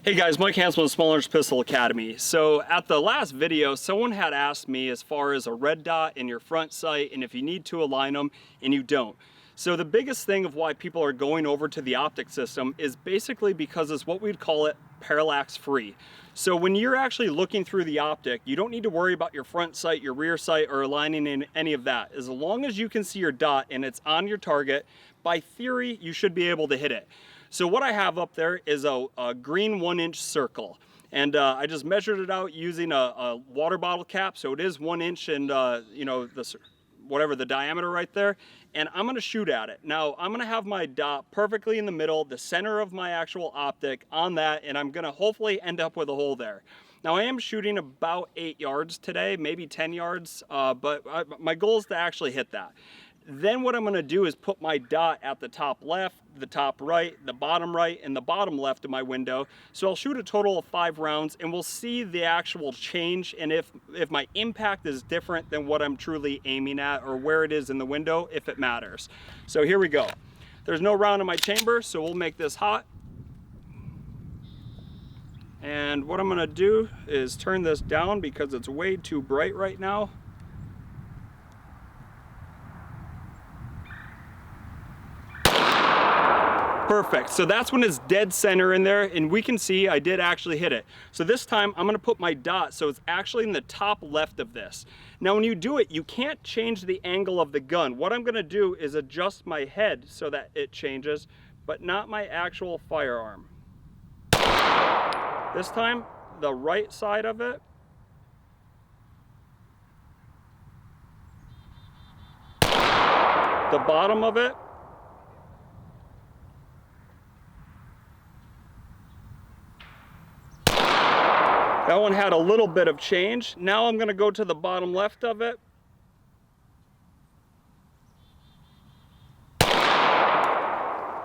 Hey guys, Mike Hansel with Small Arms Pistol Academy. So at the last video, someone had asked me as far as a red dot in your front sight and if you need to align them and you don't. So the biggest thing of why people are going over to the optic system is basically because it's what we'd call it parallax free. So when you're actually looking through the optic, you don't need to worry about your front sight, your rear sight, or aligning in any of that. As long as you can see your dot and it's on your target, by theory, you should be able to hit it. So what I have up there is a green 1-inch circle. And I just measured it out using a water bottle cap. So it is 1 inch and, you know, whatever the diameter right there. And I'm gonna shoot at it. Now, I'm gonna have my dot perfectly in the middle, the center of my actual optic on that, and I'm gonna hopefully end up with a hole there. Now, I am shooting about 8 yards today, maybe 10 yards, but my goal is to actually hit that. Then what I'm gonna do is put my dot at the top left, the top right, the bottom right, and the bottom left of my window. So I'll shoot a total of 5 rounds and we'll see the actual change and if my impact is different than what I'm truly aiming at or where it is in the window, if it matters. So here we go. There's no round in my chamber, so we'll make this hot. And what I'm gonna do is turn this down because it's way too bright right now. Perfect, so that's when it's dead center in there and we can see I did actually hit it. So this time I'm gonna put my dot so it's actually in the top left of this. Now when you do it, you can't change the angle of the gun. What I'm gonna do is adjust my head so that it changes, but not my actual firearm. This time, the right side of it. The bottom of it. That one had a little bit of change. Now I'm gonna go to the bottom left of it.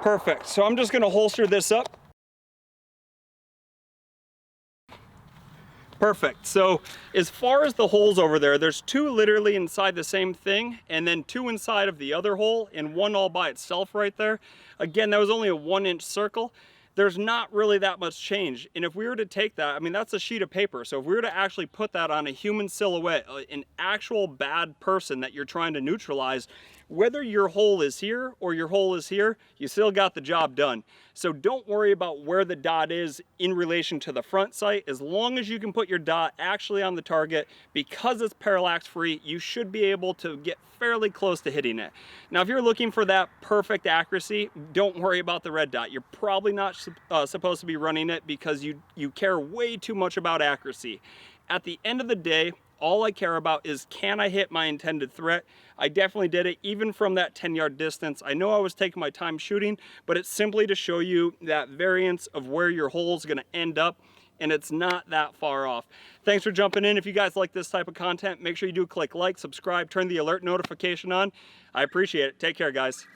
Perfect, so I'm just gonna holster this up. Perfect, so as far as the holes over there, there's 2 literally inside the same thing and then 2 inside of the other hole and 1 all by itself right there. Again, that was only a 1-inch circle. There's not really that much change. And if we were to take that, I mean, that's a sheet of paper. So if we were to actually put that on a human silhouette, an actual bad person that you're trying to neutralize, whether your hole is here or your hole is here, you still got the job done. So don't worry about where the dot is in relation to the front sight. As long as you can put your dot actually on the target, because it's parallax free, you should be able to get fairly close to hitting it. Now, if you're looking for that perfect accuracy, don't worry about the red dot. You're probably not supposed to be running it because you care way too much about accuracy. At the end of the day, all I care about is, can I hit my intended threat? I definitely did it, even from that 10-yard distance. I know I was taking my time shooting, but it's simply to show you that variance of where your hole is gonna end up, and it's not that far off. Thanks for jumping in. If you guys like this type of content, make sure you do click like, subscribe, turn the alert notification on. I appreciate it. Take care, guys.